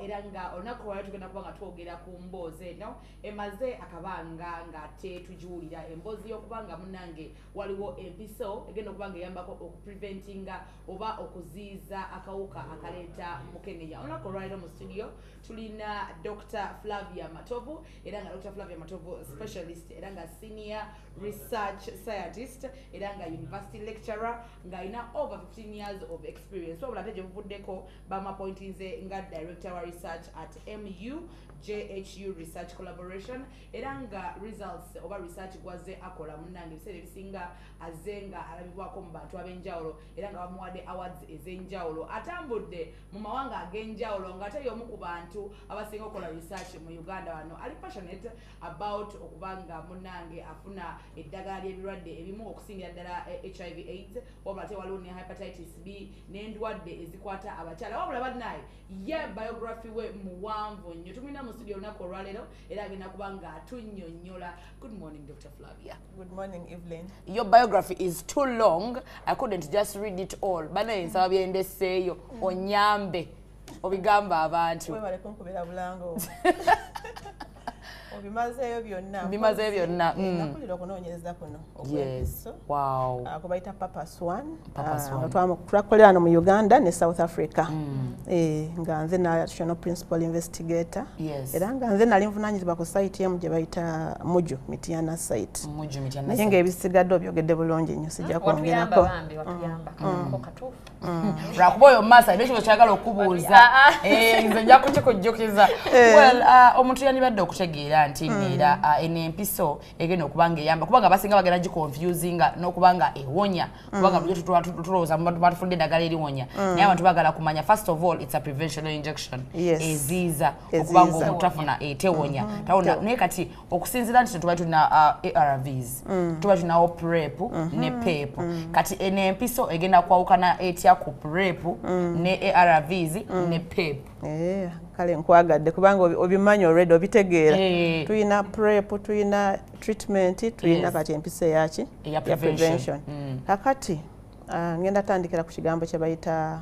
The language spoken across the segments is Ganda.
era nga olunaku lwali tugenda kuba nga twogera ku mboozi eno emaze akabanga ng'ate tugiwulira emboozi y'okuba nga munnange waliwo empiso egenda okuba nga eyambako okupreventinga oba okuziyiza akawuka akaleeta mukenenya. Olunaku olwaliro mu studio tulina Dr. Flavia Matovu era nga Dr. Flavia Matovu specialist era nga senior research scientist era nga university lecturer nga alina over 15 years of experience. Wabula ate gye buvuddeko bamapointinze nga director wa research at MU JHU Research Collaboration era nga results oba research gwaze akola munnange ebiseera ebisinga azze nga alabibwako mu bantu ab'enjawulo era nga bamuwadde awards ez'enjawulo. Atambudde mu mawanga ag'enjawulo nga ate y'omu ku bantu abasinga okola research mu Uganda wano. Ali passionate about okuba nga munnange afuna eddagala ly'ebirwadde ebimu okusingira ddala HIV AIDS wabula ate waliwo ne hepatitis B n'endwadde ezikwata abakyala. Wabula bannaye ye biography we muwanvu nnyo tumulina mu studio olunaku olwaleero era agenda kuba nga atunnyonnyola. Good morning, Dr. Flavia. Good morning, Evelyn. Your biography is too long. I couldn't just read it all. Bannaye nsaba byendeseeyo onyambe obigamba abantu. Webale kunkubira bulango. Obimazeeyo byonna. Bimazeeyo byonna. Nakulira okunoonyereza kuno. Yes. Wow. Kubayita Papas One. Papas One. Twakolera hano mu Uganda ne South Africa. Nga nze national principal investigator. Yes. Era nga nze nali nvunaanyizibwa ku site emu gye bayita Muju Mityana site. Muju Mityana site. Naye ng'ebisigadde obyogedde bulungi nnyo sijja kwongerako. Watuyamba. Katuufu. Lwakuba oyo Masa n'ekyo kyagala okubuuza. Nze nja kukikujjukiza. Well, omuntu yandibadde okutegeera nti neera enempiso egenda okuba nga eyamba kubanga abasinga bagenda giconfusinga n'okuba nga ewonya kubanga buli tulowooza batufudde eddagala eriwonya naye abantu bagala kumanya first of all it's a prevention injection eziiza okuba nga omuntu afuna tewonya naye kati okusinziira nti tuba tulina ARVs tuba tulinawo PrEP ne PEP kati enempiso egenda kwawukana etya ku PrEP ne ARVs ne PEP. Kale nkwagadde kubanga obimanyi already obitegeera. Tuyina PrEP, tuyina treatment, tuyina kati empisa yaki ya prevention. Kakati ngenda tandikira ku kigambo kye bayita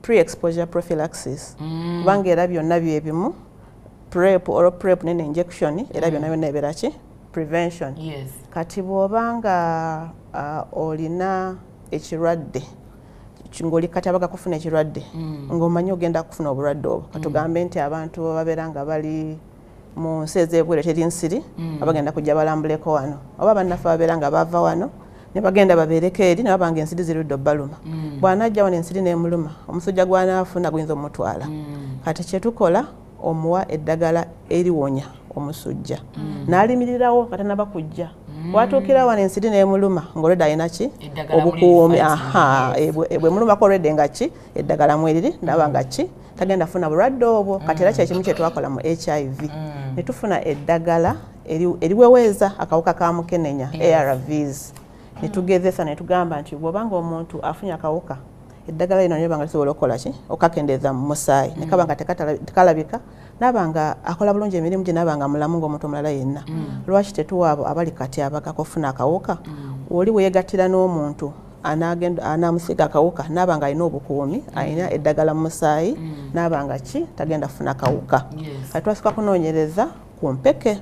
pre-exposure prophylaxis. Kubanga era byonna byebimu PrEP or PrEP nene injection era byonna byonna eberaki prevention. Kati bw'obanga olina ekirwadde ngoli kati abaga kufuna ekirwadde ng'omanyi ogenda kufuna obulwadde obwo katugambe nti abantu babeera nga bali mu nsi ez'ebweru teri nsiri abagenda kujja balambuleko wano oba bannaffe babeera nga bava wano ne bagenda babeereko eri ne babanga ensiri zirudde obbaluma bw'anajja wano ensiri n'emuluma omusujja gw'anaafuna guyinza omutwala kati kye tukola omuwa eddagala eriwonya omusujja n'alimirirawo katanaba kujja watuukira wano ensiri n'emuluma ng'olwedde alina ki obukuumi bwe mulumako olwedde nga ki eddagala mweriri ndaba nga ki tagenda funa bulwadde obwo kati era kyekimu kye twakola mu HIV ne tufuna eddagala eriweweeza akawuka ka mukenenya ARVs ne tugezesa ne tugamba nti bw'obanga omuntu afunye akawuka eddagala lino nyo banga lisobola okukola ki okakendeeza mu musaayi ne kaba nga tekalabika nabanga akola bulungi emirimu gye nabanga mulamu ng'omuntu omulala yenna lwaki tetuwa abo abali kati abagako okufuna akawuka oli weyegattira n'omuntu anamusiga akawuka nabanga alina obukuumi alina eddagala mu musaayi nabanga ki tagenda kufuna akawuka kati twasooka kunoonyereza ku mpeke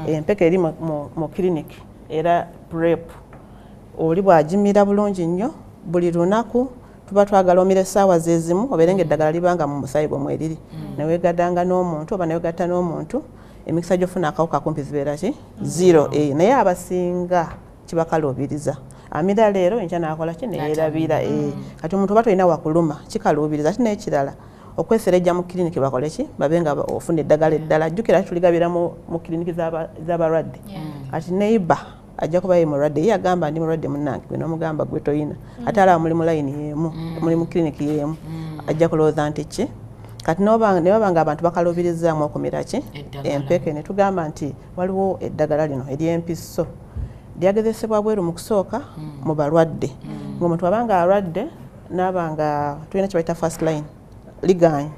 empeke eri mu kiriniki era PrEP oli bw'agimira bulungi nnyo buli lunaku tuba twagala omira essaawa zezimu obeere ng'eddagala libanga mu musaayi gwe mweriri neweegaddanga n'omuntu oba neweegatta n'omuntu emikisa gy'ofuna akawuka kumpi zibeera ki 0 naye abasinga kibakaluubiriza amira leero enkya n'akola ki neyeerabira kati omuntu oba tolina wakuluma kikaluubiriza ate n'ekirala okweserejja mu kiriniki bakole ki babe nga ofuna eddagala eddala jjukira tuligabira mu kiriniki z'abalwadde kati neiba ajja kuba ye mulwadde ye agamba ndi mulwadde munnange gwe n'omugamba gwe toyina ate alaba muli mu layini y'emu muli mu kiriniki y'emu ajja kulowooza nti ki kati ne babanga abantu bakaluubirizaamu okumira ki empeke ne tugamba nti waliwo eddagala lino ery'empiso lyagezesebwa bweru mu kusooka mu balwadde ng'omuntu abanga alwadde n'abanga tulina kye bayita first line ligaanyi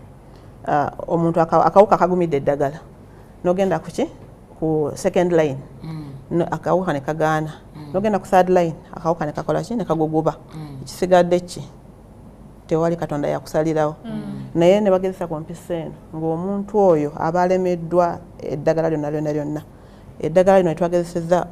omuntu akawuka akagumidde eddagala n'ogenda ku ki ku second line akawuka ne kagaana n'ogenda ku third line akawuka ne kakola ki ne kaguguba ekisigadde ki tewali katonda yakusalirawo naye ne bagezesa ku mpisa eno ng'omuntu oyo aba alemeddwa eddagala lyonna eddagala lino twagezesezza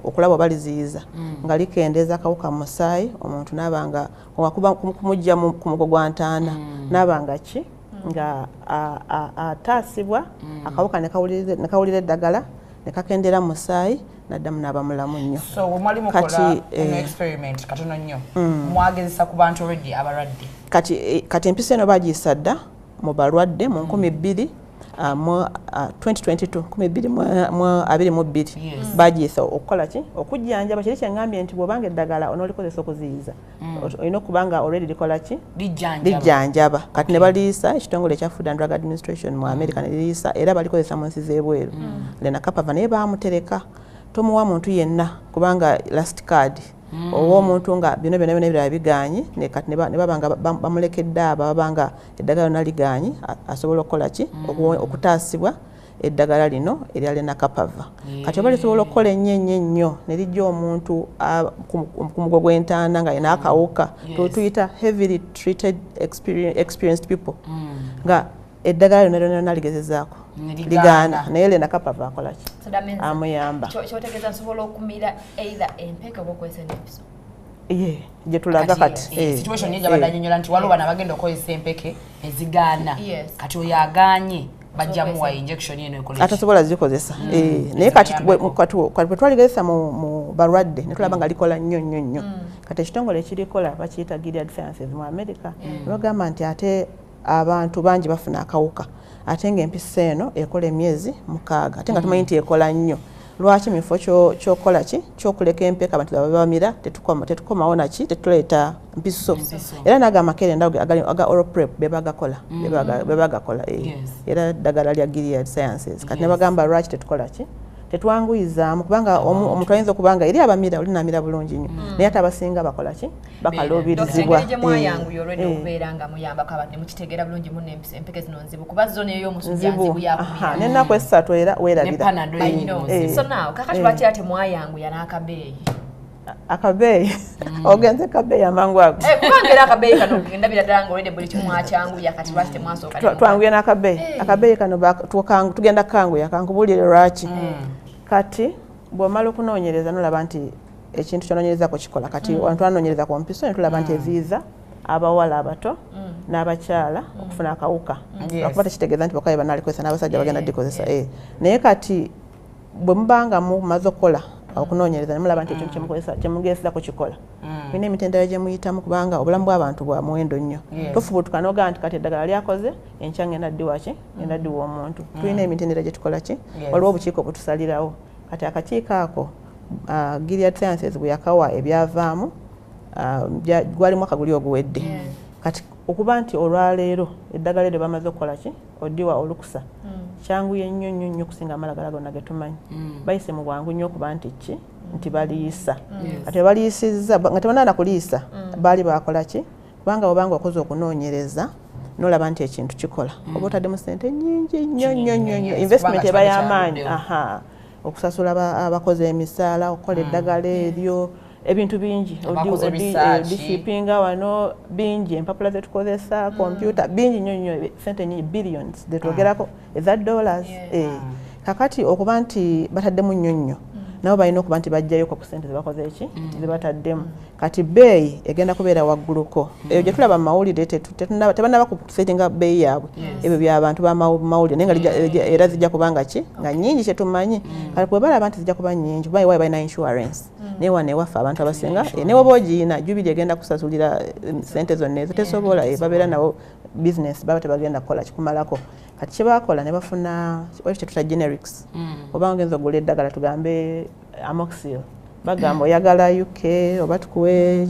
okulaba baliziyiza nga likendeeza akawuka mu musaayi omuntu n'abanga wakuba kumujja ku mugo gwa ntaana n'abanga ki nga ataasibwa akawuka ne kawulira eddagala ne kakendera mu musaayi naddamu n'aba mulamu nnyo. So mwali mukola experiment katono nnyo mwagezesa ku bantu already abalwadde kati empisa eno bagiyisa dda mu balwadde mu 2022 bagiyisa okukola ki okujjanjaba kiri kyengambye nti bw'obanga eddagala onoolikozesa okuziyiza olina okubanga already likola ki lijjanjaba kati ne baliisa ekitongole ekya Food and Drug Administration mu America ne liriisa era balikozesa mu nsi z'ebweru lenakapava naye baamutereka tomuwa muntu yenna kubanga last card omuntu nga bino ebirala biganye kati ne babanga bamulekedde abo babanga eddagala lyonna liganye asobola okukola ki okutaasibwa eddagala lino erya lenakapava kati oba lisobola okukola ennyo ne lijja omuntu ku mugo gw'entaana nga yina akawuka tuyita heavily treated experienced people nga eddagala lyonna ligezezaako ligaana naye lenakapava akola ki amuyamba kyotegeeza nsobola okumira either empeke oba okozesa n'empiso gye tulaga kati situation yingi abadde anyonyola nti waliwo bano abagenda okukozesa empeke ezigaana kati oyo agaanye bajja muwa injection eno ekola atasobola zikozesa naye kati bwe twaligezesa mu balwadde ne tulaba nga likola nnyo kati ekitongole ekirikola bakiyita Gilead Sciences mu America ne bagamba nti ate abantu bangi bafuna akawuka ate ng'empisa eno ekola emyezi 6 ate nga tumanyi nti ekola nnyo lwaki mifo kyokola ki kyokuleka empeka abantu babamira tetukomawo naki tetuleeta mpiso era naga amakere ndago aga oral prep bebagakola era ddagala lya Gilead Sciences kati ne bagamba lwaki tetukola ki tetwanguyizaamu kubanga omuntu ayinza okubanga eri abamira olinamira bulungi nnyo naye ate abasinga bakola ki bakaluubirizibwa mwayanguye olwedde okubeera nga muyambako abantu ne mukitegeera bulungi muno empeke zino nzibu kuba zona ey'omusujja nzibu yakumira n'ennaku essatu era weerabira so naawe kakati lwaki ate mwayanguya n'akabeeyi akabeeyi ogenze kabeeyi amangu ago kubanga era akabeeyi kano ndabira ddala nga olwedde buli kimu mwakyanguya kati lwaki temwasooka twanguye n'akabeeyi akabeeyi kano tugenda kukanguya kankubulire lwaki kati bw'omala okunoonyereza nolaba nti ekintu kyonoonyerezako kikola kati abantu anoonyereza ku mpiso ne tulaba nti eziyiza abawala abato n'abakyala okufuna akawuka lwakuba tekitegeeza nti bokka banalikozesa n'abasajja bagenda dikozesa naye kati bwe mubanga mumaze okukola okunoonyereza ne mulaba nti ekintu kyemugezesako kikola mulina emitendera gye muyitamu kubanga obulamu bw'abantu bwa muwendo nnyo tofubutuka n'ogamba nti kati eddagala lyakoze enkya ngenda ddiwa ki ngenda ddiwa omuntu tulina emitendera gye tukola ki waliwo obukiiko obutusalirawo kati akakiiko ako Gilead Sciences bwe yakawa ebyavaamu gwali mwaka guli oguwedde kati okuba nti olwaleero eddagala eryo bamaze okukola ki oddiwa olukusa kyanguye nnyo kusinga amalagala gonna ge tumanyi bayise mu bwangu nnyo okuba nti ki nti baliisa kati baliisizza nga tebanaana kuliisa baali bakola ki kubanga obanga okoze okunoonyereza nolaba nti ekintu kikola oba otaddemu ssente nnyingi nnyo investment eba y'amaanyi okusasula abakoze emisaala okukola eddagala eryo ebintu bingi odishipinga wano bingi empapula zetukozesa kompyuta bingi nnyo sente nyingi billions zetwogerako eza dollars kakati okuba nti bataddemu nnyo nabo balina okuba nti bajjayo ku sente zebakoze eki zebataddemu kati beeyi egenda kubeera wagguluko eyo gye tulaba mu mawulire tebannaba kusetinga beeyi yaabwe ebyo by'abantu bamawulire naye nga era zijja kubanga ki nga nnyingi kyetumanyi kati bwe balaba nti zijja kuba nnyingi kuba ewaabwe balina insurance naye wano ewaffe abantu abasinga ne woba ogiyina jubiri egenda kusasulira sente zonna ezo tesobola babeera nawo business baba tebagenda kukola kikumalako kati kyebakola ne bafuna kyetuta generics oba ngenza ogula eddagala tugambe amoxil bagamba oyagala UK oba tukuwe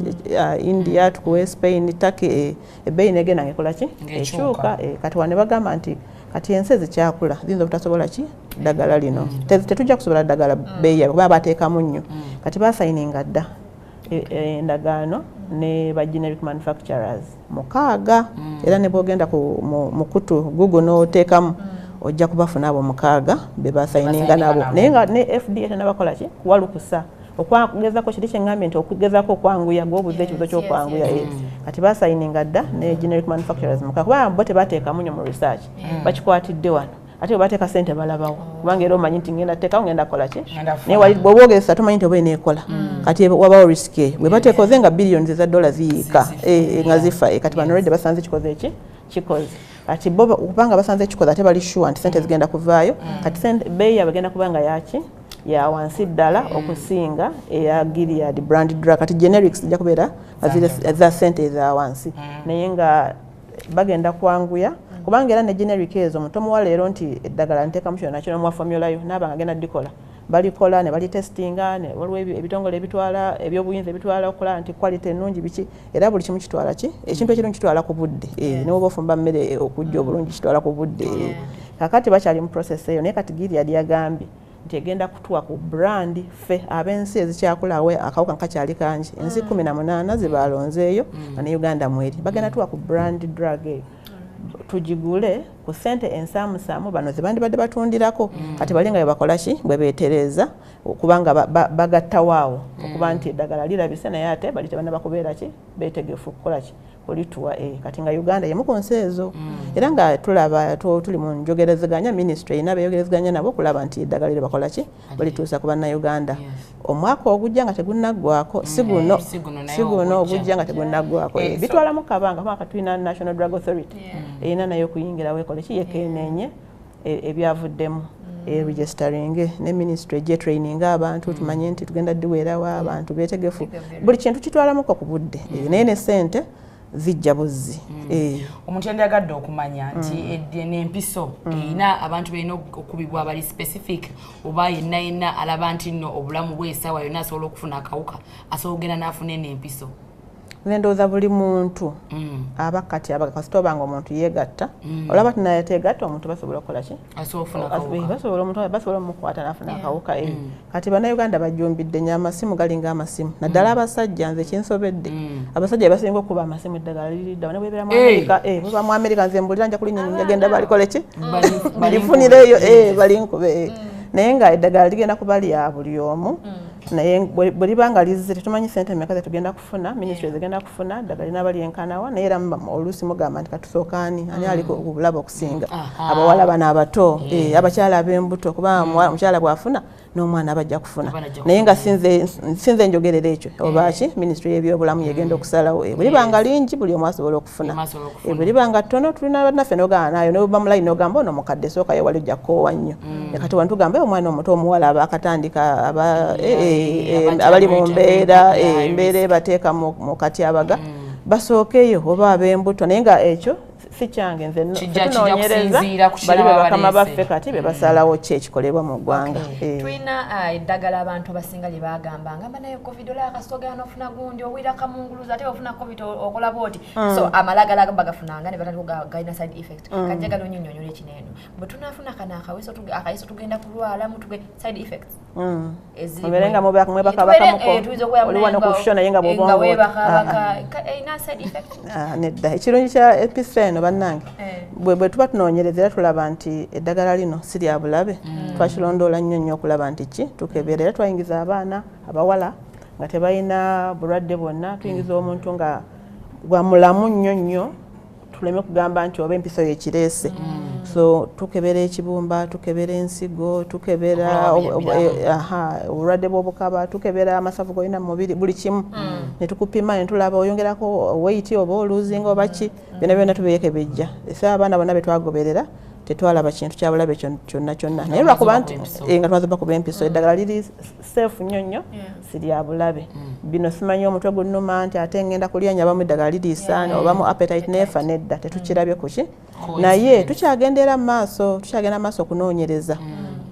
India tukuwe Spain Turkey ebbeeyi negenda ngekola ki ekyuka kati wane bagamba nti kati ensi ezikyakula ziyinza obutasobola ki ddagala lino tetujja kusobola ddagala bbeeyi yabe kuba bateekamu nnyo kati basayininga dda endagaano ne ba generic manufacturers 6 era ne bwogenda mu kutu Google n'oteekamu ojja kubafuna abo 6 be basayininga nabo naye nga ne FDA tenabakola ki kuwalukusa okwagezako kiri kyeŋŋambye nti okugezako okwanguya gwobuze ekibuzo ky'okwanguya kati basayininga dda ne generic manufacturers muka kuba bo tebateekamu nnyo mu research bakikwatidde wano ate bateeka ssente balabawo kubanga era omanyi nti ngenda teekawo ngenda kukola ki naye bw'oba ogezesa tomanyi nti oba eneekola kati wabawo risiki eyo bwe bateekoze nga billions za dollars ziyiika nga zifa kati bano already basanze kikoze ki kikoze kati bo kubanga basanze kikoze ate bali sure nti ssente zigenda kuvaayo kati beeyi yabagenda kubanga yaki ya wansi ddala okusinga eya Gilead brand drug kati generics zijja kubeera za ssente eza wansi naye nga bagenda kwanguya kubanga era ne generic ezo mutomuwa leero nti eddagala nteekamu kyonna kino muwa formula yo naaba nga agenda dikola balikola ne balitestinga ne waliwo ebitongole ebitwala ebyobuyinza ebitwala okukola nti quality ennungi biki era buli kimu kitwala ki ekintu ekirungi kitwala ku budde ne woba ofumba mmere okujja obulungi kitwala ku budde kakati bakyali mu process eyo naye kati Gilead yagambye nti egenda kutuwa ku brand ffe ab'ensi ezikyakulawe akawuka nkakyali kangi ensi 18 zibalonzeeyo nga ne Uganda mweri bagenda tuwa ku brand drug eyo tugigule ku ssente ensaamusaamu bano ze bandibadde batundirako kati bali nga bakola ki bwe beetereza kubanga bagattawaawo okuba nti eddagala lirabise naye ate bali tebanna bakubeera ki beetegefu kukola ki kulituwa kati nga Uganda yemu ku nsi ezo era nga tulaba tuli mu njogerezeganya ministry erina beeyogerezeganya nabo okulaba nti eddagala liri bakola ki balituusa ku bannayuganda omwaka ogujja nga tegunnaggwako si guno ogujja nga tegunnaggwako bitwalamu kabanga kubanga tulina National Drug Authority erina nayo okuyingirawo ekole ki yekeneenye ebyavuddemu registering ne ministry je training abantu tumanye nti tugenda diweerawo abantu beetegefu buli kintu kitwalamuko ku budde naye ne ssente zijja buzzi omuntu yandiyagadde okumanya nti n'empiso erina abantu balina okubibwa bali specific oba yenna alaba nti nno obulamu bw'essaawa yonna asobola okufuna akawuka asobola okugenda n'afuna n'empiso ndowooza buli muntu aba kati kasita obanga omuntu yeegatta olaba tinaye teegatta omuntu basobola okukola ki basobola omukwata n'afuna akawuka kati bannayuganda bajjumbidde nnyo amasimu galinga amasimu naddala abasajja nze kinsobedde abasajja basinga okuba amasimu eddagala liridda bane bwebeera mu Amerika bweba mu Amerika nze mbulira nja kulinnya genda balikole ki balifunireeyo balinkube naye nga eddagala ligenda kuba lya buli omu naye bwe libanga lizze tetumanyi ssente mmeka ze tugenda kufuna ministry zigenda kufuna ddagala lina balyenkanawa naye era oluusi mugamba nti katusookaani ani aliko obulaba okusinga abawala bano abato abakyala ab'embuto kuba omukyala bw'afuna n'omwana bajja kufuna naye nga sinze njogerera ekyo obaki ministry y'ebyobulamu yegenda okusalawo bwe libanga lingi buli omu asobola okufuna bwe libanga ttono tulina bannaffe n'ogamba nayo ne buba mulayini n'ogamba ono mukadde sookayo wali ojja kukoowa nnyo kati wano tugamba omwana omuto omuwala abakatandika abali mu mbeera embeera ebateeka mu katyabaga basookeyo oba ab'embuto naye nga ekyo si kyange nze tunoonyereza bali bakama baffe kati be basalawo ki ekikolebwa mu ggwanga tulina eddagala abantu abasinga lye bagamba ngamba naye covid olaba kasita ogenda ofuna gundi owira kamunguluza ate ofuna covid okola booti so amalagala bagafunanga ne batandika galina side effect kajjagala onyonyonyola ekineeno bwe tunaafuna kano akayiso tugenda kulwalamu tuge side effects obeerenga mwebakabakamuko oli wano ku shona ye nga bwebaka erina side effect nedda ekirungi kya epifeno bannange bwe tuba tunoonyereza era tulaba nti eddagala lino si lya bulabe twakirondoola nnyo okulaba nti ki tukebeera era twayingiza abaana abawala nga tebalina bulwadde bwonna tuyingiza omuntu nga gwa mulamu nnyo tuleme kugamba nti oba empiso yekireese so tukebera ekibumba tukebera ensigo tukebera obulwadde bw'obukaba tukebera amasavu golina mu mubiri buli kimu ne tukupima ne tulaba oyongerako weight oba oluzinga oba ki byonna tubiyekebejja efe abaana bonna be twagoberera tetwalaba kintu kyabulabe kyonna naye lwakuba nti nga twazoba kuba empiso eddagala liri safe nnyo si lya bulabe bino simanyi omutwe gunnuma nti ate ngenda kulya nyabamu eddagala liriisaani obamu appetite neefa nedda tetukirabye kuki naye tukyagenda maaso okunoonyereza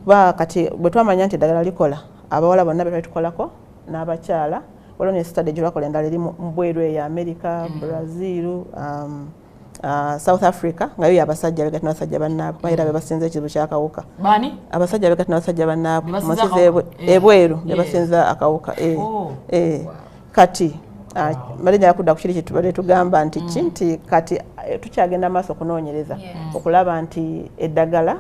kuba kati bwe twamanya nti eddagala likola abawala bonna be tukolako n'abakyala waliwo ne study gye lwakola endala eri mu bweru eyo America Brazil South Africa nga yo abasajja begati n'abasajja bannaabwe bayira be basinza ekizibu ky'akawuka abasajja begati n'abasajja bannaabwe musize ebweru be basinza akawuka kati malinnya yakudda ku kiri kitubadde tugamba nti nti kati tukyagenda maaso okunoonyereza okulaba nti eddagala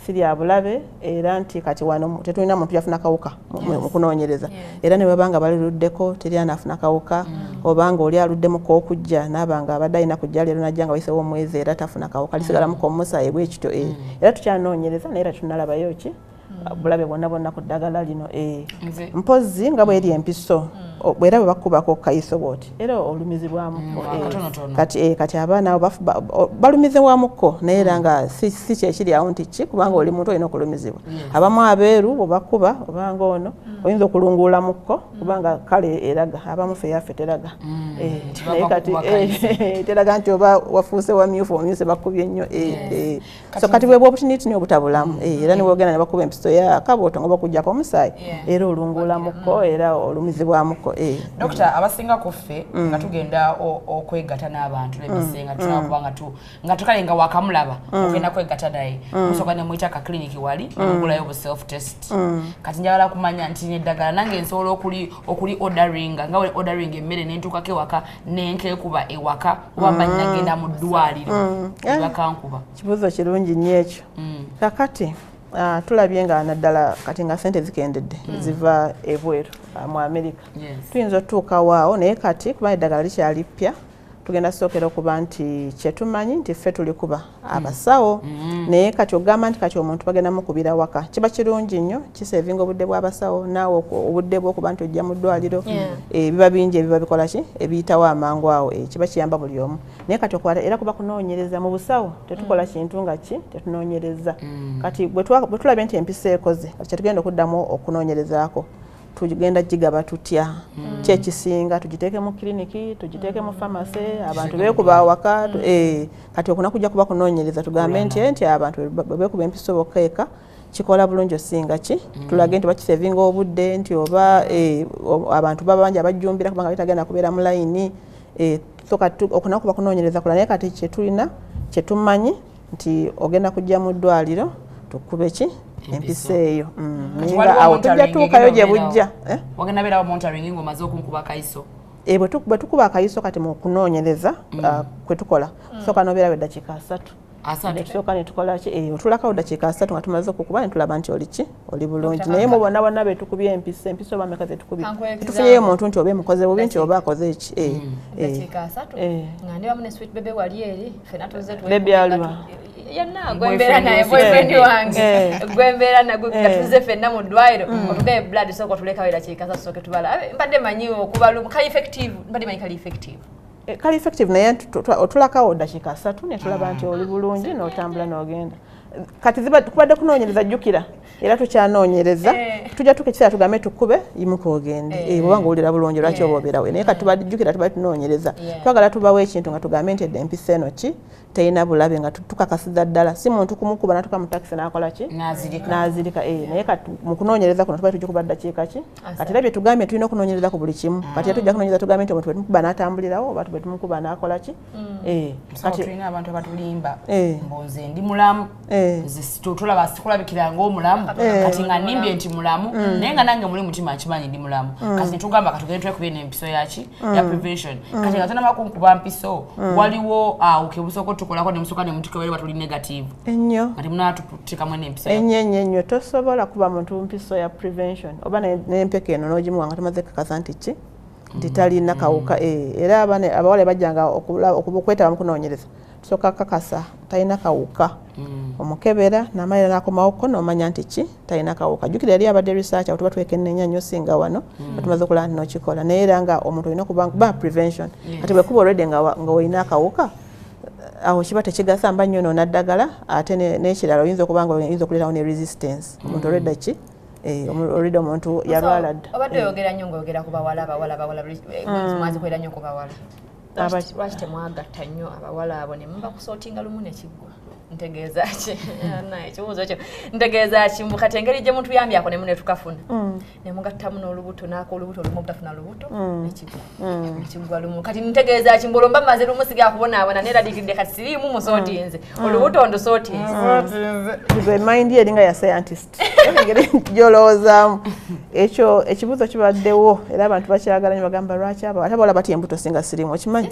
siri abulabe era nti kati wano tetulina muntu yafuna kawuka mu kunoonyereza era ne babanga baliruddeko teri anafuna kawuka obanga oli aluddemu okujja n'abanga abadde alina kujja leero najja nga wayisewo omwezi era tafuna kawuka lisigalamuko omusaayi bwekityo era tukyanoonyereza naye era tunalabayo ki bulabe bonna ku ddagala lino mpozi nga bweri empiso bwera bwe bakubako kayiso bwoti era olumizibwamuko kati abaana abo balumizibwamuko naye era nga si kyekiri awo nti ki kubanga oli muntu olina okulumizibwa abamu abeeru bwebakuba obanga ono oyinza okulunguulamuko kubanga kale eraga abamu fe yaffe teraga naye kati teraga nti oba wafuuse wamyufu omyuse bakubye nnyo so kati bwebwa opportunity obutaabulamu era niwogenda ne bakuba empiso ya kabooto nga bakujjako omusaayi era olunguulamuko era olumizibwamuko Dokita abasinga kuffe nga tugenda okwegatta n'abantu n'emisenga tunakuba nga tukale nga wakamulaba ogenda kwegatta naye musooka ne muyita ka clinic wali mugulayo bu self test kati njagala kumanya nti neddagala nange nsobola okuli ordering nga we ordering emmere nentukako ewaka nenkekuba ewaka oba mba nagenda mu ddwaliro ebakankuba kibuuzo kirungi nnyo ekyo kakati tulabye nga naddala kati nga sente zikendedde ziva ebweru mu America tuyinza otuuka waawo naye kati kuba eddagala likyali ppya tugenda sookera okuba nti kyetumanyi nti ffe tuli kuba abasawo naye kati ogamba nti kati omuntu bagenda mukubira waka kiba kirungi nnyo kisevinga obudde bw'abasawo naawe obudde bw'okuba nti ojja mu ddwaliro biba bingi ebiba bikola ki ebiyitawo amangu awo kiba kiyamba buli omu naye kati okwata era kuba kunoonyereza mu busawo tetukola kintu nga ki tetunoonyereza kati bwe tulabye nti empisa ekoze kati kyetugenda okuddamu okunoonyerezaako tugenda gigaba tutya kyekisinga tugiteeke mu kiriniki tugiteeke mu famasi abantu beekuba awaka kati okuna kujja kuba kunoonyereza tugambe nti abantu beekuba empiso bokkeeka kikola bulungi osinga ki tulage nti bakisevinga obudde nti oba abantu baba bangi abajjumbira kubanga bitagenda kubeera mu layini so kati okuna kuba kunoonyereza kula naye kati kyetulina kyetumanyi nti ogenda kujja mu ddwaliro tukube ki empisa eyo ninga awo tujja tuukayo gye bujja wagenda beerawo monitoring ng'omaze okunkuba akayiso bwe tukuba akayiso kati mu kunoonyereza kwe tukola tusooka n'obeerawo eddakiika 3 netusooka netukola ki otulakawo ddakiika 3 nga tumaze okukuba netulaba nti oli ki oli bulungi naye mu bonna bonna betukubye empisa oba meka zetukubye tufunyeyo omuntu nti oba emukoze bubi nti oba akoze eki nga ndiwamu ne sweet bebe wali eri fena tuze bebi aliwa yana gwembeera naye boyfriend wange gwembeera nagwe katuze fenna mu ddwaliro otugaye blood soko tulekawo eddakiika 3 tusooke tubala mbadde manyi okubalumu kali effective mbadde manyi kali effective kali effective naye otulakawo ddakiika 3 netulaba nti oli bulungi n'otambula n'ogenda kati kubadde kunoonyereza jjukira era tukyanoonyereza tujja tuka ekiseera tugambe tukube yimuka ogende bwobanga owulira bulungi lwaki oba obeerawe naye kati tubadde tubadde tunoonyereza twagala tubawo ekintu nga tugambe nti edda empisa eno ki terina bulabe nga tukakasiza ddala si muntu kumukuba natuka mu takisi n'akola ki n'azirika naye kati mu kunoonyereza kuno tubadde tujja kuba ddakiika ki kati era bye tugambye tulina okunoonyereza ku buli kimu kati era tujja kunoonyereza tugambe nti omuntu bwe tumukuba n'atambulirawo oba bwe tumukuba n'akola ki kati tulina abantu abatulimba mbonze ndi mulamu tulaba sikulabikira ng'omulamu kati nga nimbye nti mulamu naye nga nange muli mutima nkimanyi ndi mulamu kati netugamba katugende twekubye n'empiso yaki ya prevention kati nga tonaba kunkuba mpiso waliwo kebusooko tukolako ne musooka ne mutukebere batuli negative ennyo kati munaatuteekamu n'empiso ennyo tosobola kuba muntu mpiso ya prevention oba n'empeka eno n'ogimuwa nga tomaze kakasa nti ki nti talina kawuka era abawala bajjanga okwetaba mu kunoonyereza tusooka kakasa talina kawuka omukebera n'amalira n'akomawoko n'omanya nti ki talina kawuka jjukira yali abadde research awo tuba twekenneenya nnyo singa wano nga tumaze okulaba nti n'okikola naye era nga omuntu olina okuba prevention kati bwe kuba olwedde nga olina akawuka awo kiba tekigasa mba nnyo n'onaddagala ate n'ekirala oyinza okuba nga oyinza okuleetawo ne resistance omuntu olwedda ki olwedde omuntu yalwala dda obadde oyogera nnyo ng'oyogera ku bawala mwazi kwera nnyo ku bawala lwaki temwagatta nnyo abawala abo ne muba kusootinga lumu nekiggwa ntegeeza ki ekibuuzo kyo ntegeeza ki kati engeri gye muntu yambyako nemu netukafuna ne mugattamu n'olubuto olubuto olumu obutafuna lubuto nekiggwa lumu kati ntegeeza ki mbolo mba maze lumu siga kubonaabona neeraliikidde kati siriimu musootinze olubuto ndusootinze mind ye eringa ya scientist engeri gy'olowoozaamu ekyo ekibuuzo kibaddewo era abantu bakyagala nnyo bagamba lwaki abo ate abawala batya embuto singa siriimu okimanyi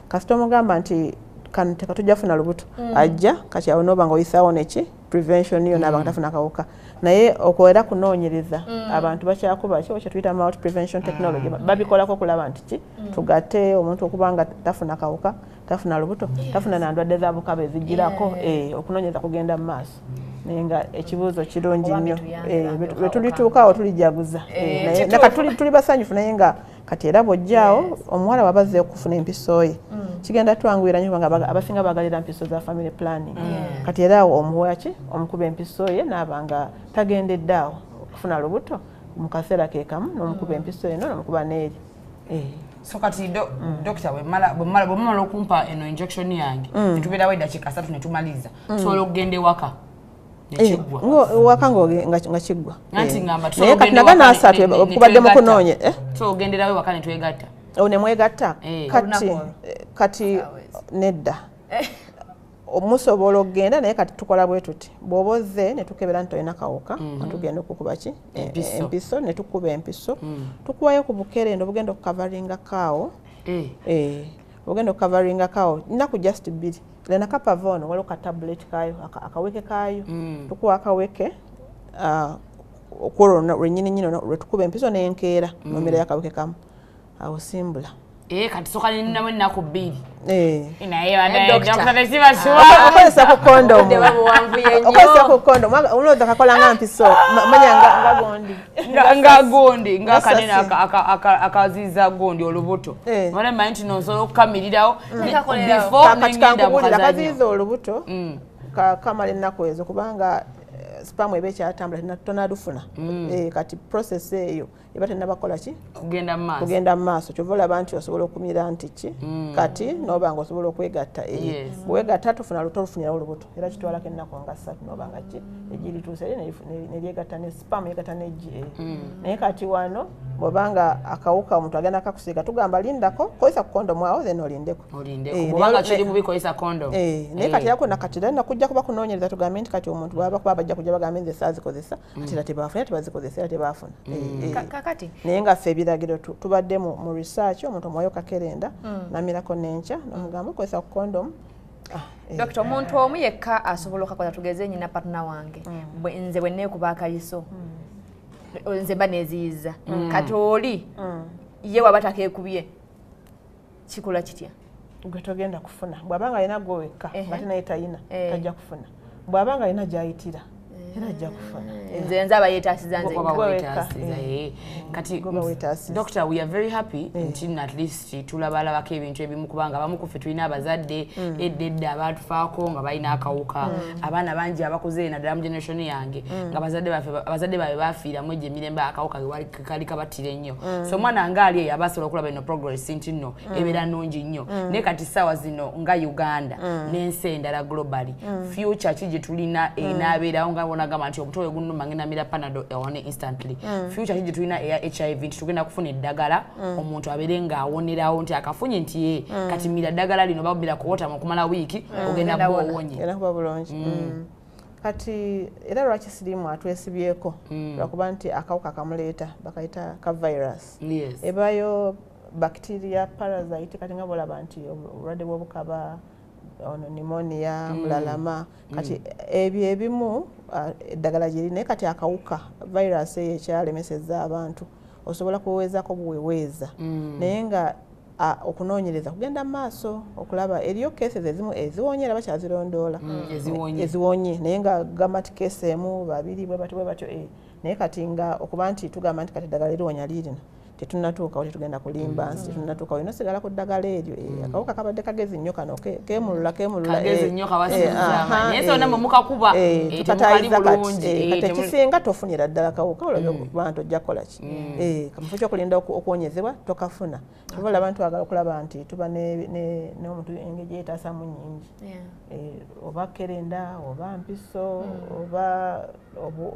kasita omugamba nti kano tekatujja funa lubuto ajja kati awo noba nga oyisaawo neki prevention yo n'aba nga tafuna kawuka naye okwera kunoonyereza abantu bakyakuba kyo kyetuyita mouth prevention technology babikolako okulaba nti ki tugatte omuntu okuba nga tafuna kawuka tafuna lubuto tafuna nandwadde za bukaba ezijjirako okunoonyereza kugenda mu maaso naye nga ekibuuzo kirungi nnyo bwe tulituukaawo tulijaguza naye tuli basanyufu naye nga kati era bw'ojjaawo omuwala wabazze okufuna empiso ye kigenda twanguira nnyo kubanga abasinga bagalira mpiso za family planning kati era awo omuwaki omukuba empiso ye n'aba nga tagendedde awo okufuna lubuto mu kaseera ke kamu n'omukuba empiso eno n'omukuba n'eri. So kati doctor bwemala okumpa eno injection yange netubeerawo eddakiika 3 netumaliza tusobola okugenda ewaka nekigwa waka nga kiggwa naye kati nagana asatu okubadde mu kunoonya so ogenderawo ewaka netwegatta nemwegatta kati nedda musobola okugenda naye kati tukola bwe tuti bw'oba ozze ne tukebera nti olina kawuka tugenda okukuba ki empiso ne tukuba empiso tukuwayo ku bukerenda obugenda okukavaringa kaawo obugenda okukavaringa kaawo nnaku just 2 lena kapava ono waliwo ka tablet kaayo akaweke kaayo tukuwa akaweke okwolwo lwennyini nyini lwe tukuba empiso n'enkeera nomera yakaweke kamu awo simbula kati soka ninamu ennaku 2 okozesa ku kondomu okozesa ku kondomu olowooza kakola nga mpiso manya nga gondi nga kanene akaziiza gondi olubuto mala manyi nti nosobola okukamirirawo kati kankubulira kaziiza olubuto kamala ennaku ezo kubanga spamu eba ekyatambula tonadufuna kati process eyo eba tenabakola ki kugenda mu maaso kyova olaba nti osobola okumira nti ki kati noba nga osobola okwegatta bwewegatta tolufunirawo olubuto era kitwalako ennaku nga 3 noba nga ki eggi lituuse neryegatta ne spamu yegatta neggi naye kati wano bwobanga akawuka omuntu agenda kakusiiga tugamba lindako kozesa ku kondomu awo then olindeko naye kati yako nakati era nakujja kuba kunoonyereza tugambe nti kati omuntu bwaba kuba bajja kujja bagambe nze saazikozesa ati era tebafuna tebazikozesa era tebafuna naye nga ffe ebiragiro tubadde mu research omuntu omuwayo kakerenda namirako n'enkya nomugamba okozesa ku kondomu. Dr. omuntu omu yekka asobola okakola tugeze nyina partner wange nze bwe neekuba akayiso nze mba neziyiza kati oli ye waba takeekubye kikola kitya gwe togenda kufuna bw'abanga alina gwe wekka nga tenaye tayina tajja kufuna bw'abanga alina gy'ayitira era ajja kufuna nze nzaba yeetaasiza nze kati Doctor, we are very happy nti at least tulabalabako ebintu ebimu kubanga abamu ku ffe tulina abazadde edda abatufaako nga balina akawuka abaana bangi abakuze naddala mu generation yange nga abazadde baabwe bafiiramu egyo emirembe akawuka kali kabattira ennyo so omwana ngaali eyo aba asobola okulaba eno progress nti nno ebeera nnungi nnyo naye kati ssaawa zino nga Uganda n'ensi endala globally future ki gye tulina enaabeerawo nga bonagamba nti omutwe gunuma ngenamira panado ewone instantly future ki gye tulina eya HIV nti tugenda kufuna eddagala omuntu abeere ng'awonerawo nti akafunye nti ye kati mira ddagala lino babira kuwota mu kumala wiiki ogenda kuba owonye era kuba bulungi kati era lwaki sirimu atwesibyeko lwakuba nti akawuka kamuleeta bakayita ka virus ebayo bacteria parasite kati nga bolaba nti obulwadde bw'obukaba ono pneumonia mulalama kati ebyo ebimu eddagala gyeri naye kati akawuka virus eyo ekyalemesezza abantu osobola kuweweezako buweweeza naye nga okunoonyereza kugenda mu maaso okulaba eriyo cases ezimu eziwonye era bakyazirondoola eziwonye naye nga gamati case emu babiri bwe batyo naye kati nga okuba nti tugamba nti kati eddagala eriwonya liirino tetunatuukawo tetugenda kulimba nsi tetunatuukawo ino sigala ku ddagala eryo akawuka kabadde kagezi nnyo kano kemulula kati ekisinga tofunira ddala kawuka olabye okuba nti ojja kukola ki kamufo kyokulinda okuwonyezebwa tokafuna tuba olaba ntwagala okulaba nti tuba n'omuntu engeri gyeyetaasamu nnyingi oba kerenda oba mpiso oba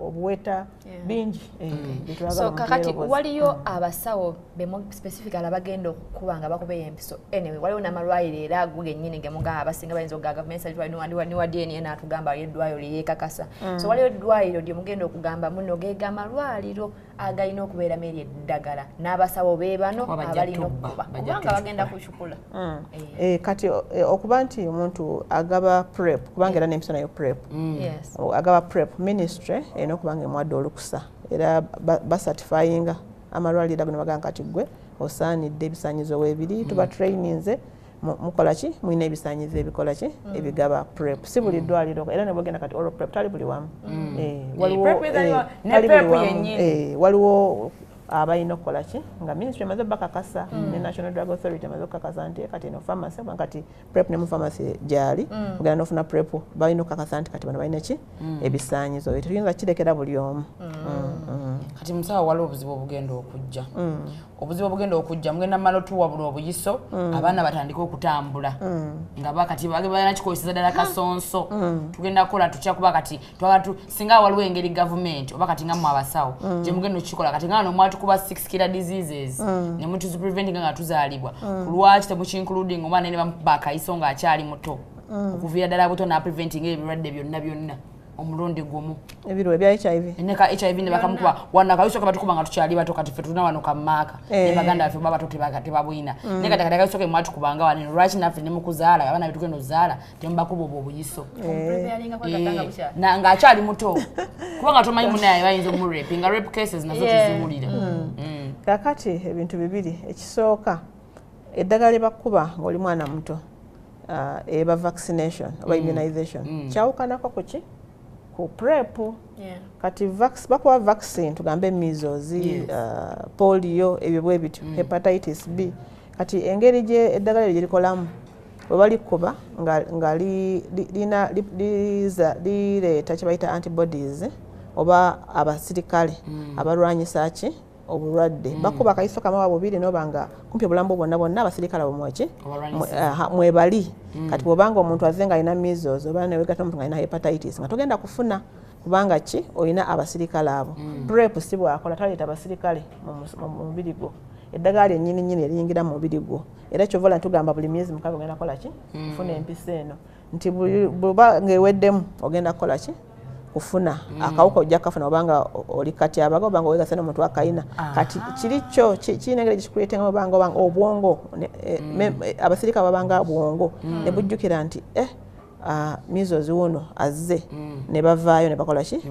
obuweta bingi so kakati waliyo abasawo bemu specifically abagenda okukuba nga bakuba empiso anyway waliwo n'amalwaliro era aguge nnyini gemuga abasinga bayinza okugaga message wa DNA n'atugamba eddwaliro lyekakasa so waliwo eddwaliro lye mugenda okugamba muno geega amalwaliro agalina okubeeramu eri eddagala n'abasawo beebano abalina okuba kubanga bagenda kushukula. Kati okuba nti omuntu agaba PrEP kubanga era n'empisa nayo PrEP agaba PrEP ministry erina okuba nga emuwadde olukusa era basatifyinga amalwaliro ago ne bagamba kati gwe osaanidde ebisaanyizo weebiri tuba traininze mukola ki mulina ebisaanyizo ebikola ki ebigaba PrEP si buli ddwaliro era ne bwogenda kati oral PrEP tali buli wamu waliwo abalina okukola ki nga ministry emaze bakakasa ne National Drug Authority emaze okukakasa nti kati eno pharmacy kati PrEP ne mu pharmacy gyali mugenda n'ofuna PrEP balina okukakasa nti kati bano balina ki ebisaanyizo ebyo tuyinza kirekera buli omu. Kati musawo waliwo obuzibu obugenda okujja obuzibu obugenda okujja mugenda mmala tuwabula obuyiso abaana batandika okutambula nga bakati balina kikozesa ddala kasonso tugenda kukola tutya kuba kati singa waliwo engeri gavumenti oba kati nga mu abasawo gye mugenda okikola kati nga nomwatukuba 6 killer diseases ne mutuzipreventing nga tuzaalibwa lwaki temukincluding omwana ne bamukuba akayiso ng'akyali muto okuviira ddala buto napreventing ebirwadde byonna omulundi gumu ebiro ebya HIV neka HIV ne bakamukuba wana kayiso kabatukuba nga tukyali bato kati fe tuna wano kamaka ne baganda baffe baba tebabwina neka takataka kayiso ke mwatukubanga wano lwaki naffe ne mukuzaala abana bitugenda ozaala tembakuba obuyiso na ng'akyali muto kubanga tomanyi munaye bayinza omurape nga rape cases nazo tuzimulira. Kakati ebintu bibiri ekisooka eddagala lyebakuba ng'oli mwana muto eba vaccination oba immunization kyawukanako ku ki ku PrEP kati bakuwa vaccine tugambe measles polio ebyo bwe bityo hepatitis B kati engeri gye eddagala lye likolamu bwe balikuba nga lireeta kye bayita antibodies oba abasirikale abalwanyisa ki obulwadde bakuba akayiso kama bubiri noba nga kumpi obulambo bwonna abasirikale bomweki mwebali kati bwobanga omuntu azze nga alina measles oba newegata omuntu nga alina hepatitis nga togenda kufuna kubanga ki olina abasirikale abo PrEP si bwakola taleeta abasirikale mu mubiri gwo eddagala lyennyini eriyingira mu mubiri gwo era kyovola ntugamba buli myezi mukaaga ogenda kukola ki kufuna empisa eno nti bweba ng'eweddemu ogenda kukola ki kufuna akawuka ojja kafuna obanga oli kati abaga obanga wegasa n'omuntu akayina kati kirikyo kirina engeri gikikuleetenga obanga obwongo abasirika babanga bwongo ne bujjukira nti measles wuno azze ne bavaayo ne bakola ki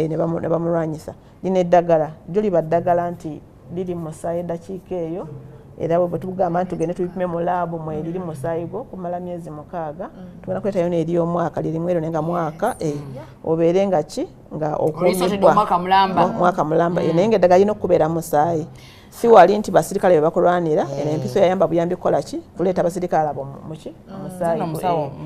ne bamulwanyisa lino eddagala lyo liba ddagala nti liri mu musaayi eddakiika eyo era bwe tugamba nti tugende tubipime mu laabu mwe liri mu musaayi gwo kumala myezi 6 tugenda kuleetayo n'eri omwaka lirimu ero nenga mwaka obeere nga ki nga okuumibwa mwaka mulamba naye nga eddagala lirina okubeera mu musaayi si wali nti basirikale be bakulwanira empiso yayamba buyambi kukola ki kuleeta abasirikale abo muki omusaayi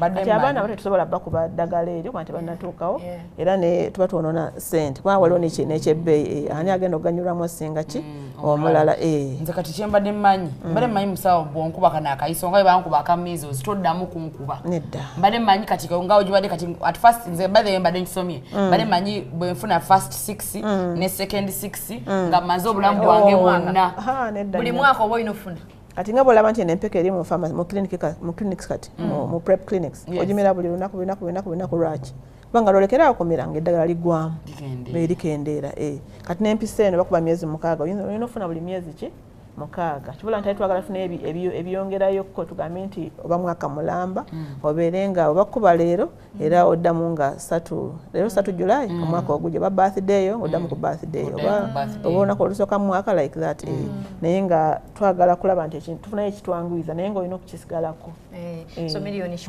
kati abaana bato tusobola bakuba ddagala eryo kuba tebannatuukawo era ne tuba twonona ssente kubanga waliwo n'ekyebbeeyi ani agenda okuganyulwamu osinga ki omulala nze kati kyembadde mmanyi mbadde mmanyi musawo bwonkuba kana akayiso nga bwe bankuba aka measles toddamu kunkuba nedda mbadde mmanyi kati ngawo gibadde kati at first nze mbadde nkisomye mbadde mmanyi bwe nfuna first 6 ne second 6 nga mmaze obulamu bwange bwonna buli mwaka oba olina ofuna kati nga bwolaba nti empeka eri mu clinics kati mu PrEP clinics ogimira buli lunaku lwaki kubanga lolekerawo kumira nga eddagala liggwamu likendeera kati n'empisa eno bakuba myezi 6 olina ofuna buli myezi ki 6 kibula nti twagala tufuna ebyongerayokko tugambe nti oba mwaka mulamba obeere nga obakuba leero era oddamu nga leero 3 July omwaka ogujja oba birthday yo ng'oddamu ku birthday oba olunaku olusooka mu mwaka like that naye nga twagala kulaba nti tufunayo ekitwanguyiza naye ng'olina okukisigalako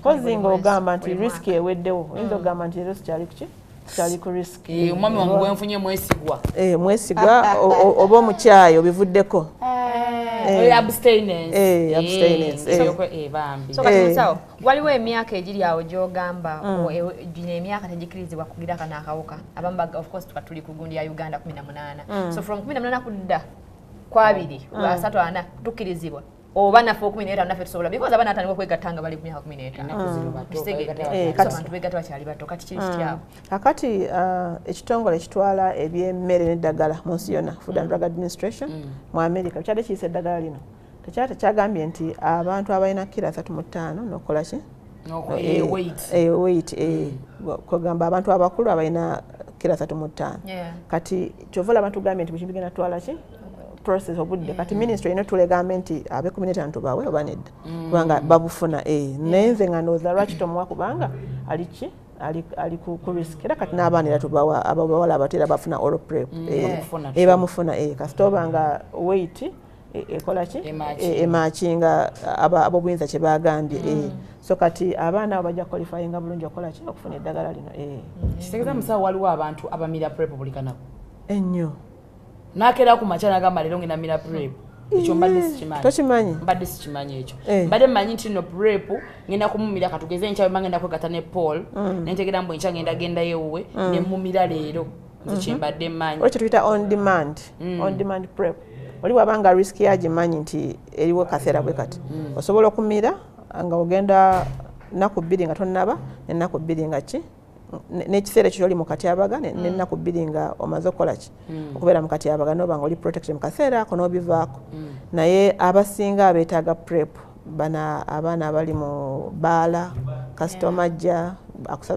kozi ng'ogamba nti riski eweddewo oyinza okugamba nti leero sikyali ku riski omwami wange gwenfunye mwesigwa oba omukyayi obivuddeko waliwo emyaka egiri awo gyogamba gino emyaka tegikirizibwa kugira kano akawuka abamu of course tuli ku gundi ya Uganda 18 so from 18 kudda kwabiri 3 tukirizibwa oba naffe 15 naffe tusobola because abaana atandika okwegattanga bali ku myaka 15 abantu begatta bakyali bato kati kiri kityawo kakati ekitongole ekitwala ebyemmere n'eddagala mu nsi yonna Food and Drug Administration mu America kyadde kiyisa eddagala lino tekyagambye nti abantu abalina kilo 35 n'okukola ki weight kwegamba abantu abakulu abalina kira 35 kati kyovola abantu gambye nti biki bigenda twala ki process obudde kati ministry ino tulegambye nti abe community tubawe oba nedda kubanga babufuna nenze nga ndowooza lwaki tomuwa kubanga aliki ali ku risk era kati n'abaana era tubawa abawala abato era bafuna oral prep bamufuna kasitoba nga weight ekola ki emakinga ab'obuyinza kye bagambye so kati abaana abo bajja qualifyinga bulungi okukola ki okufuna eddagala lino kitegeeza musawo waliwo abantu abamira prep buli kanaku ennyo nakeera ku makya nagamba leero ngenda mira prep ekyo mbadde sikimanyi tokimanyi mbadde sikimanyi ekyo mbadde mmanyi nti no prep ngenda kumumira katugeze nkyawe ngenda kwegata ne Paul nentegera mbu enkya ngenda gendayo ewuwe ne mumira leero nze kyembadde mmanyi ekyo tuyita on demand prep oli wabanga risk yagimanyi nti eriwo kaseera bwe kati osobola okumira nga ogenda nnaku 2 nga tonnaba nennaku 2 nga ki n'ekiseera ekyo kyoli mu katyabaga n'ennaku 2 nga omaze okukola ki okubeera mu katyabaga noba nga oli protected mu kaseera ako n'obivaako naye abasinga abeetaaga prep abaana abali mu baala kasitoma ajja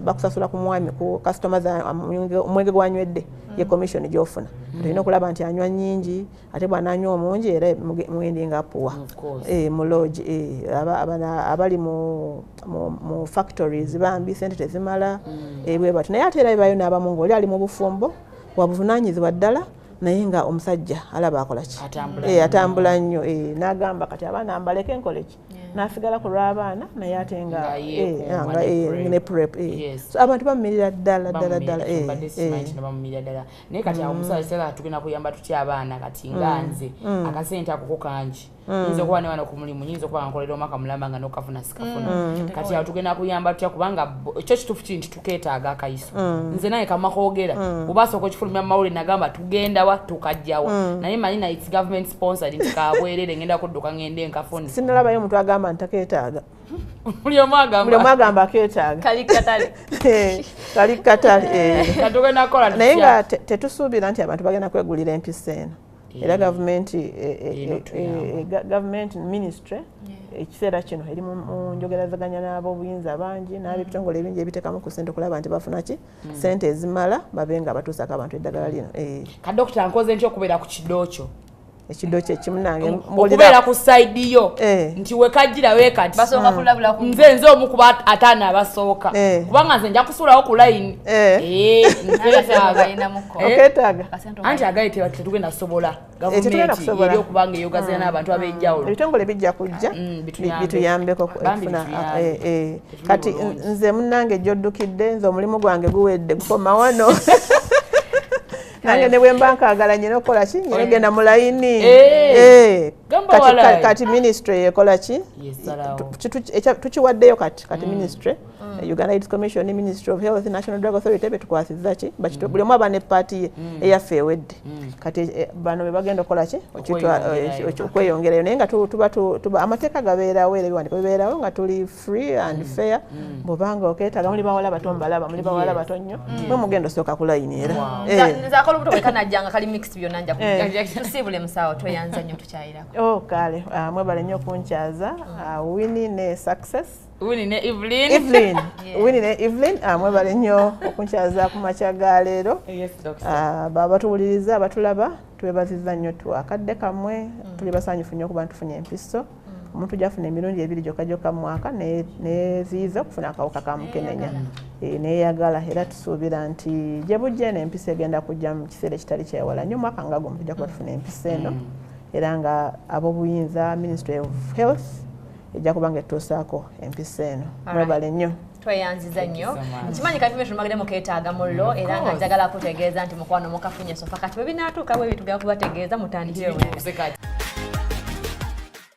bakusasula ku mwami ku kasitoma omwenge gwanywedde ye commission gy'ofuna tulina okulaba nti anywa nnyingi ate bw'anaanywa omungi era mwendi nga apuwa mu lodge abali mu factories bambi sente tezimala bwe bati naye ate era bibayo n'abamu ng'oli ali mu bufumbo wabuvunaanyizibwa ddala naye nga omusajja alaba akola ki atambula nnyo n'agamba kati abaana mbaleke nkole ki n'asigala ku lw'abaana naye ate nga ne prep so abantu bamumirira ddala naye kati awo omusajja sera tugenda kuyamba tutya abaana kati nga nze akasente akoko kangi nyinza okuba ne wano ku mulimu nyinza okuba nkolera omwaka mulamba nga n'okafuna sikafuna kati awo tugenda kuyamba tutya kubanga ekyo kituufu kiri nti tukeetaaga akayiso nze naye kamakoogera obaasooka okifulumya mu mawulire nagamba tugenda wa tukajjawa naye manyi na its government sponsored nti kabwerere ngenda kudduka ngende nkafuna sinalabayo omuntu agamba ntakeetaaga buli omu agamba akeetaaga kali katale katugenda kukola naye nga tetusuubira nti abantu bagenda kwegulira empisa eno era government ministry ekiseera kino eri mu njogerazaganya n'ab'obuyinza bangi n'ab'ebitongole ebingi ebiteekamu ku ssente okulaba nti bafuna ki ssente ezimala babe nga batuusako abantu eddagala lino kadokita nkoze ntya okubeera ku kiddo kyo ekiddo kye kimu nange okubeera ku sayidi yo nti wekajjira weekati basooka kulabula ku nze omu kuba ataano abasooka kubanga nze nja kusuulawo ku layini okeetaaga anti agaye tetugenda kusobola gavumenti eri okubanga eyogazira n'abantu ab'enjawulo ebitongole bijja kujja bituyambeko okufuna kati nze munnange gy'oddukidde nze omulimu gwange guwedde gukoma wano nange ne bwe mba nkaagala nyina okukola ki nyina genda mu layini kati ministry ekola ki tukiwaddeyo kati ministry Uganda AIDS Commission, Ministry of Health, National Drug Authority betukwasizza ki buli omu aba ne paati ye eyaffe ewedde kati bano be bagenda okukola ki okweyongerayo naye nga tuba amateeka gabeerawo era ebiwandiiko bibeerawo nga tuli free and fair bw'obanga okeetaaga muli bawala bato mbalaba muli bawala bato nnyo mwe mugenda osooka ku layini era nze akolubuto bwe kanajjanga kali mixed byonna nja kusiibule musawo tweyanza nnyo tukyayirako kale mwebale nnyo okunkyaza Winnie ne Success Winnie ne Evelyn mwebale nnyo okunkyaza ku makya ga leero batuwuliriza batulaba twebazizza nnyo twakadde kamwe tuli basanyufu nnyo okuba ntufunye empiso omuntu gyafuna emirundi 2 gyokka mu mwaka neziyiza okufuna akawuka ka mukenenya neyagala era tusuubira nti gye bujja n'empisa egenda kujja mu kiseera ekitali kyewala nnyo mwaka nga gumu tujja kuba tufuna empisa eno era nga ab'obuyinza Ministry of Health ejja kubanga etuusaako empisa eno mwebale nnyo tweyanziza nnyo nkimanyi confirmation magende mukeetaaga mullo era nga njagala kutegeeza nti mukwano mukafunye sofa kati bwe binaatuuka bwe bitugenda kubategeeza mutandikire